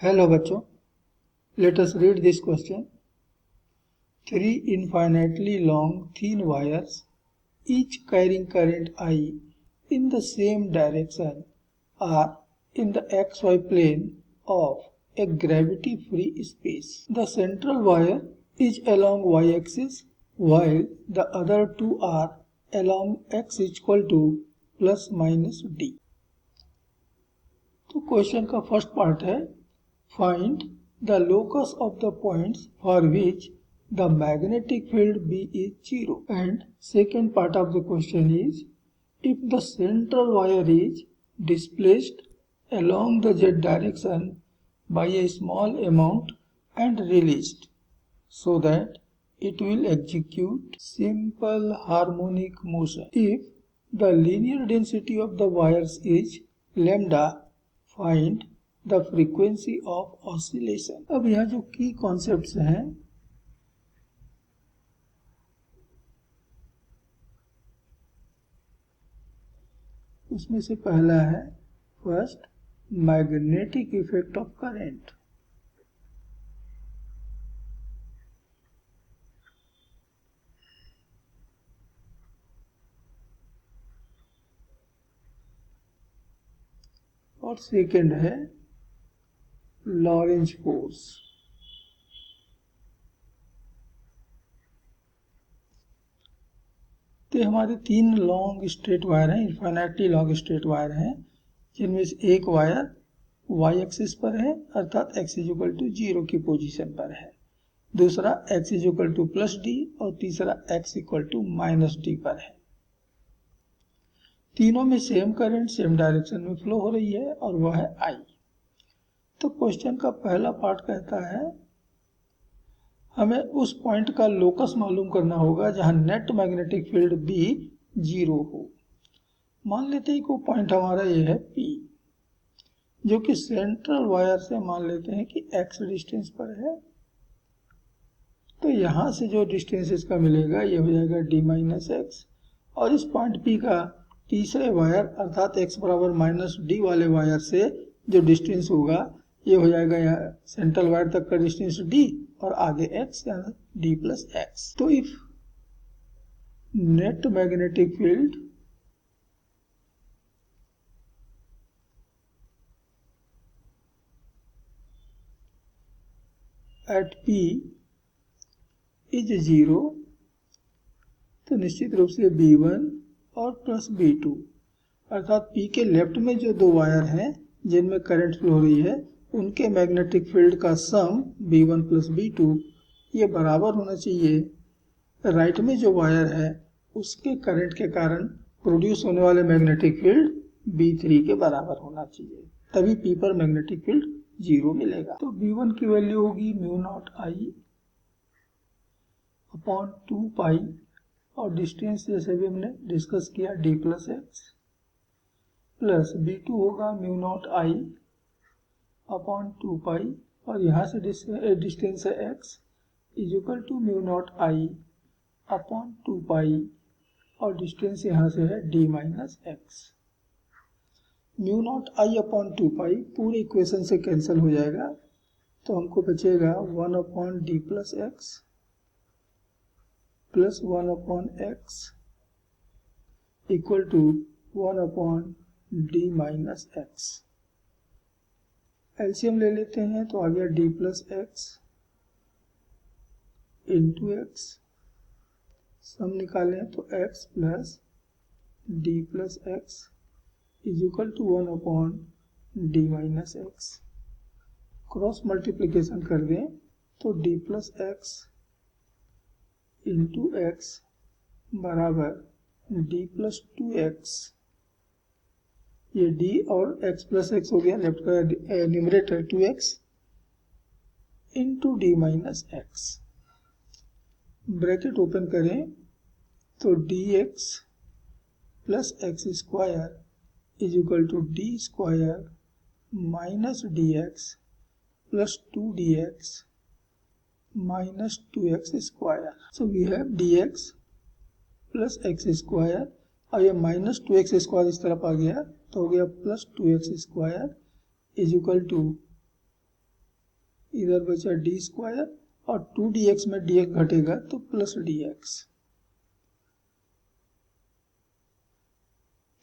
Hello बच्चों, let us read this question. Three infinitely long thin wires, each carrying current I in the same direction, are in the xy plane of a gravity-free space. The central wire is along y-axis, while the other two are along x equal to plus minus d. तो question का first part है Find the locus of the points for which the magnetic field B is 0. And second part of the question is, if the central wire is displaced along the z direction by a small amount and released, so that it will execute simple harmonic motion. If the linear density of the wires is lambda, find the frequency of oscillation. अब यहाँ जो की concepts हैं उसमें से पहला है first magnetic effect of current. और सेकंड है लॉरेंज फोर्स। तो हमारे तीन लॉन्ग स्ट्रेट वायर हैं, इन्फिनिटली लॉन्ग स्ट्रेट वायर हैं, जिनमें से एक वायर वाई एक्सिस पर है अर्थात x इक्वल टू 0 की पोजीशन पर है, दूसरा x equal to plus D और तीसरा x equal to minus D पर है। तीनों में सेम करंट सेम डायरेक्शन में फ्लो हो रही है और वह है I। तो क्वेश्चन का पहला पार्ट कहता है हमें उस पॉइंट का लोकस मालूम करना होगा जहां नेट मैग्नेटिक फील्ड B 0 हो। मान लेते हैं कि वो पॉइंट हमारा ये है P, जो कि सेंट्रल वायर से मान लेते हैं कि x डिस्टेंस पर है। तो यहां से जो डिस्टेंस इसका मिलेगा ये हो जाएगा d माइनस एक्स, और इस पॉइंट P का तीसरे वायर अर्थात x बराबर माइनस डी वाले वायर से जो डिस्टेंस होगा ये हो जाएगा यहाँ सेंट्रल वायर तक का डिस्टेंस d और आगे x यानी d प्लस एक्स। तो if net magnetic field at P is 0, तो निश्चित रूप से B1 और प्लस B2 अर्थात P के लेफ्ट में जो दो वायर हैं जिनमें करंट फ्लो हो रही है उनके मैग्नेटिक फील्ड का सम B1 प्लस B2 ये बराबर होना चाहिए राइट में जो वायर है उसके करंट के कारण प्रोड्यूस होने वाले मैग्नेटिक फील्ड B3 के बराबर होना चाहिए, तभी P पर मैग्नेटिक फील्ड 0 मिलेगा। तो B1 की वैल्यू होगी mu naught I upon 2 pi और डिस्टेंस जैसे भी हमने डिस्कस किया d plus X, plus B2 होगा mu naught I upon 2 pi और यहाँ से डिस्टेंस है x is equal to mu naught I upon 2 pi और डिस्टेंस यहाँ से है d minus X. Mu naught I upon 2 pi पूरे इक्वेशन से कैंसिल हो जाएगा, तो हमको बचेगा 1 upon D plus X plus 1 upon X equal to 1 upon D minus X. LCM ले लेते हैं तो आ गया d plus X into X, sum निकालें तो x plus d plus X is equal to 1 upon D minus X. Cross multiplication कर दें तो d plus X into X बराबर d प्लस 2x, ये d और x प्लस एक्स हो गया, लेफ्ट का numerator 2x into D minus X. Bracket open करें तो dx plus X square is equal to D square minus dx plus 2dx minus 2x square. So we have dx plus X square और ये minus 2x square इस तरफ आ गया तो हो गया plus 2x square is equal to इधर बचा डी स्क्वायर और 2dx में dx घटेगा तो प्लस dx,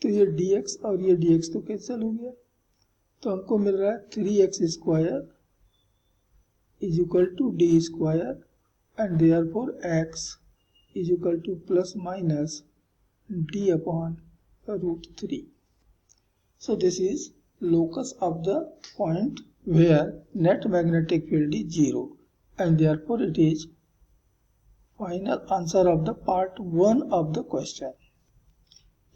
तो ये dx और ये dx तो कैंसिल हो गया, तो हमको मिल रहा है 3x square is equal to D square and therefore x is equal to plus minus d upon √3. So this is locus of the point where net magnetic field is 0 and therefore it is final answer of the part 1 of the question.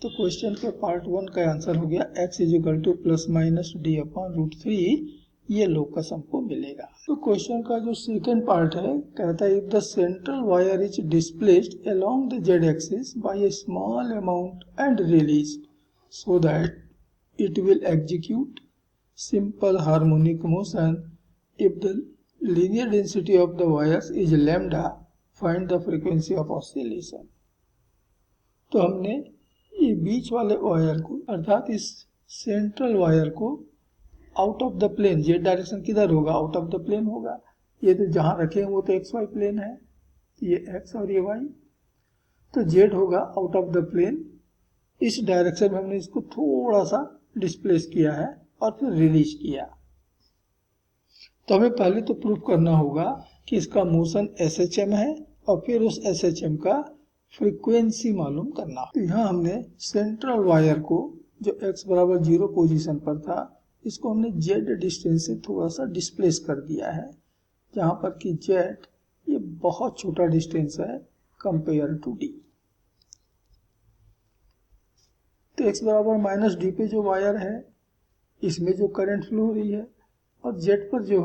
तो question के part 1 का answer हो गया x is equal to plus minus D upon √3, ये locus हमको मिलेगा. तो question का जो सेकंड पार्ट है कहता है if the central wire is displaced along the Z axis by a small amount and released so that it will execute simple harmonic motion if the linear density of the wires is lambda, find the frequency of oscillation. तो हमने ये बीच वाले wire को अर्थात इस central wire को out of the plane, Z direction किधर होगा, आउट ऑफ द प्लेन होगा. ये तो जहां रखे हैं वो तो एक्स वाई प्लेन है, ये एक्स और ये वाई, तो जेड होगा आउट ऑफ द प्लेन. इस डायरेक्शन में हमने इसको थोड़ा सा डिस्प्लेस किया है और फिर रिलीज किया. तो हमें पहले तो प्रूफ करना होगा कि इसका मोशन SHM है और फिर उस SHM का फ्रीक्वेंसी मालूम करना. तो यहाँ हमने सेंट्रल वायर को जो x बराबर 0 पोजीशन पर था, इसको हमने z डिस्टेंस से थोड़ा सा डिस्प्लेस कर दिया है, जहाँ पर कि z ये बहुत छोटा डिस्टेंस है कंपेयर टू d. तो x बराबर माइनस डी पे जो वायर है इसमें जो करंट फ्लो हो रही है और जेड पर जो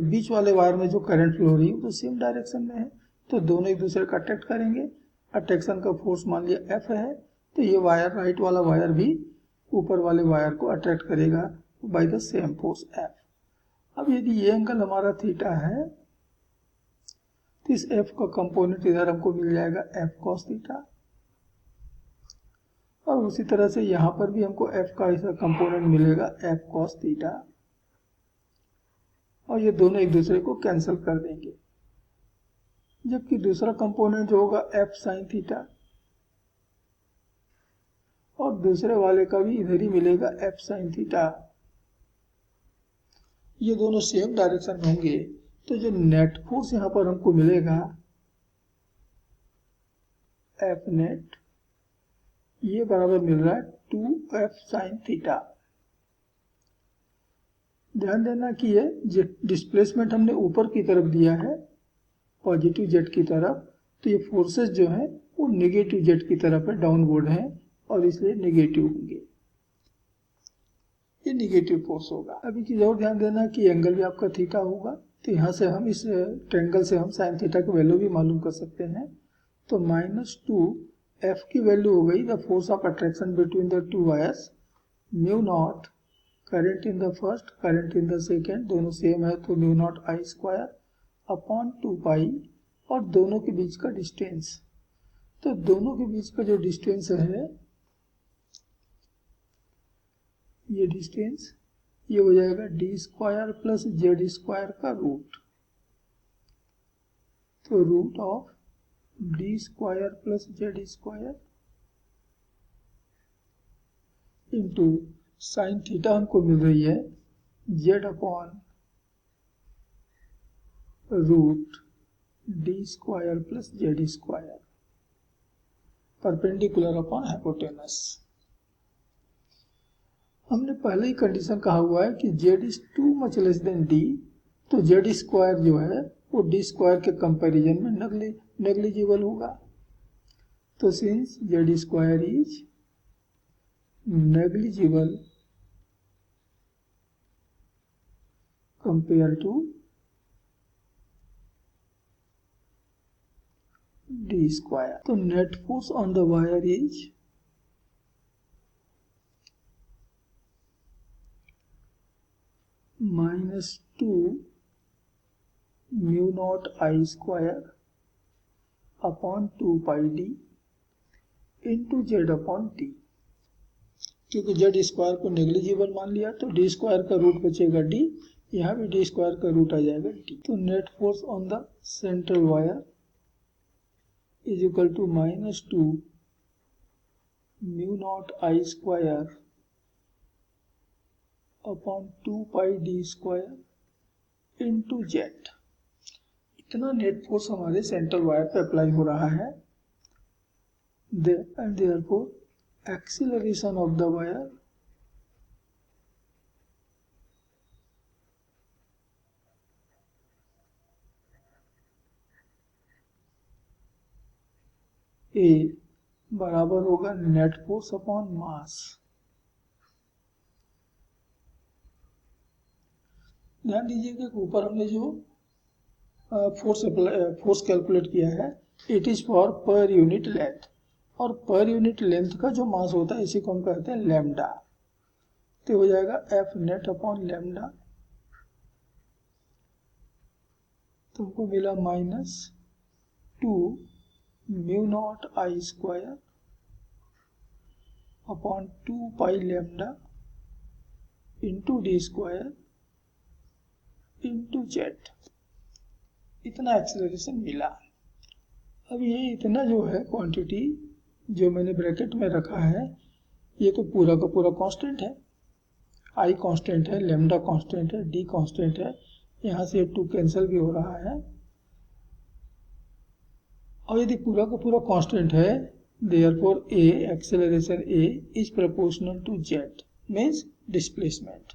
बीच वाले वायर में जो करंट फ्लो हो रही है तो सेम डायरेक्शन में है, तो दोनों एक दूसरे का अट्रैक्ट करेंगे. अट्रैक्शन का फोर्स मान लिया F है, तो ये वायर राइट वाला वायर भी ऊपर वाले वायर को अट्रैक्ट करेगा by the same force F. अब यदि ये एंगल हमारा थीटा है तो इस F का कंपोनेंट इधर हमको मिल जाएगा F cos थीटा, और उसी तरह से यहाँ पर भी हमको F का ऐसा कंपोनेंट मिलेगा F cos थीटा, और ये दोनों एक दूसरे को कैंसिल कर देंगे. जबकि दूसरा कंपोनेंट जो होगा F sin थीटा, और दूसरे वाले का भी इधर ही मिलेगा F sin थीटा. ये दोनों सेम डायरेक्शन में होंगे, तो जो नेट फोर्स यहाँ पर हमको मिलेगा F नेट, ये बराबर मिल रहा है 2F sin थीटा. ध्यान देना कि ये डिस्प्लेसमेंट हमने ऊपर की तरफ दिया है पॉजिटिव जेड की तरफ, तो ये फोर्सेस जो हैं वो नेगेटिव जेड की तरफ है, डाउनवर्ड हैं, और इसलिए नेगेटिव होंगे, ये नेगेटिव फोर्स होगा. अभी चीज और ध्यान देना कि एंगल भी आपका थीटा होगा, तो यहाँ से हम इस ट्रायंगल से हम साइन थीटा की वैल्यू भी मालूम कर सकते हैं. तो -2F की वैल्यू हो गई the force of attraction between the two wires, mu naught current in the first, current in the second, दोनों सेम है तो mu naught I square upon 2 pi, और दोनों के बीच का डिस्टेंस, तो दोनों के बीच का जो डिस्टेंस है ये डिस्टेंस ये हो जाएगा D square plus Z square का रूट, तो root of D square plus Z square into sine theta हमको मिल रही है Z upon root D square plus Z square perpendicular upon hypotenuse. हमने पहले ही कंडीशन कहा हुआ है कि Z is too much less than D, तो जेड स्क्वायर जो है वो डी स्क्वायर के कंपैरिजन में नेग्लिजिबल होगा. तो since Z square is negligible compare to D square, तो net force on the wire is -2 mu naught I square upon 2 pi D into Z upon T. क्योंकि Z square को negligible मान लिया तो D square का root बचेगा D, यहाँ भी डी स्क्वायर का रूट आ जाएगा डी। तो net force on the central wire is equal to -2 mu naught I square upon 2 pi D square into Z. इतना नेट फोर्स हमारे सेंट्रल वायर पे अप्लाई हो रहा है। and therefore acceleration of the wire A बराबर होगा net force upon mass. ध्यान दीजिएगा कि ऊपर हमने जो फोर्स कैलकुलेट किया है it is for per unit length, और पर यूनिट लेंथ का जो मास होता है इसी को हम कहते हैं लैम्डा। तो हो जाएगा एफ नेट अपॉन लैम्डा। तो हमको मिला -2 mu naught I square upon 2 pi lambda into D square into Z. इतना एक्सेलरेशन मिला। अब ये इतना जो है क्वांटिटी जो मैंने ब्रैकेट में रखा है ये तो पूरा का पूरा कांस्टेंट है। आई कांस्टेंट है, लैम्डा कांस्टेंट है, डी कांस्टेंट है, यहाँ से 2 कैंसिल भी हो रहा है। और यदि पूरा का पूरा कांस्टेंट है therefore A acceleration A is proportional to Z means displacement.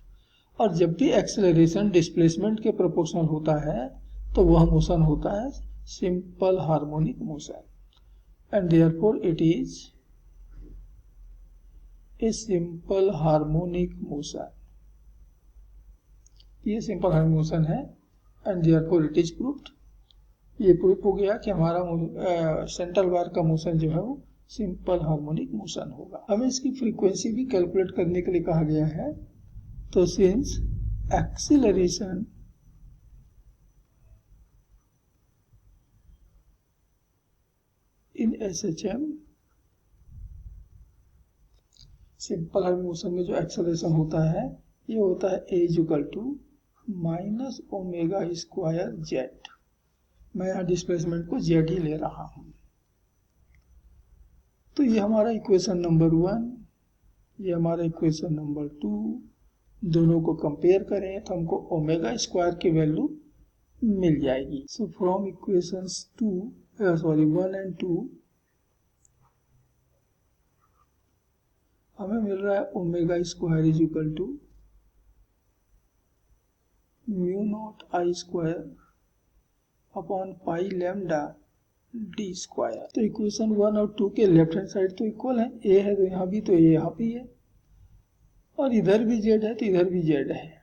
और जब भी एक्सेलरेशन डिस्प्लेसमेंट के प्रोपोर्शनल होता है तो वह मोशन होता है simple harmonic motion, and therefore it is a simple harmonic motion. ये सिंपल हार्मोनिक मोशन है and therefore it is proved. ये प्रूफ हो गया कि हमारा सेंट्रल वायर का मोशन जो है वो सिंपल हार्मोनिक मोशन होगा। हमें इसकी फ्रीक्वेंसी भी कैलकुलेट करने के लिए कहा गया है। तो since acceleration in SHM simple harmonic motion में जो एक्सेलरेशन होता है ये होता है A equal to minus omega square Z. मैं यहाँ डिस्प्लेसमेंट को जेड ही ले रहा हूँ। तो ये हमारा इक्वेशन नंबर 1, ये हमारा इक्वेशन नंबर 2। दोनों को कंपेयर करें तो हमको ओमेगा स्क्वायर की वैल्यू मिल जाएगी। सो फ्रॉम इक्वेशंस 1 एंड 2 हमें मिल रहा है omega square is equal to mu naught I square upon pi lambda D square. तो इक्वेशन 1 और 2 के लेफ्ट हैंड साइड तो इक्वल है, ए है तो यहाँ भी, तो ए यहाँ भी है, और इधर भी जेड है तो इधर भी जेड है।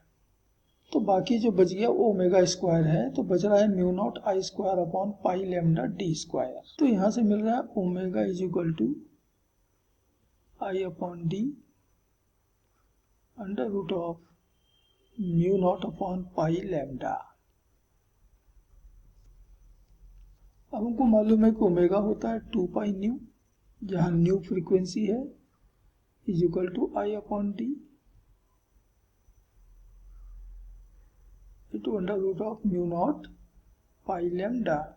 तो बाकी जो बच गया वो ओमेगा स्क्वायर है, तो बच रहा है mu naught I square upon pi lambda D square. तो यहाँ से मिल रहा है omega is equal to I upon D under root of mu naught upon pi lambda. अब हमको मालूम है कि ओमेगा होता है 2 पाई न्यू, जहाँ न्यू फ्रीक्वेंसी है, is equal to I upon D into under root of mu naught pi lambda,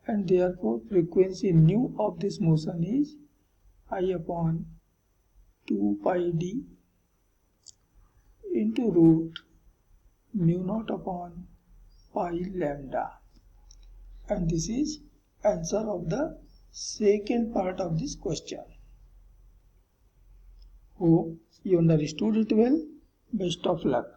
and therefore frequency nu of this motion is I upon 2 pi d into root mu naught upon pi lambda, and this is answer of the second part of this question. Hope you understood it well. Best of luck.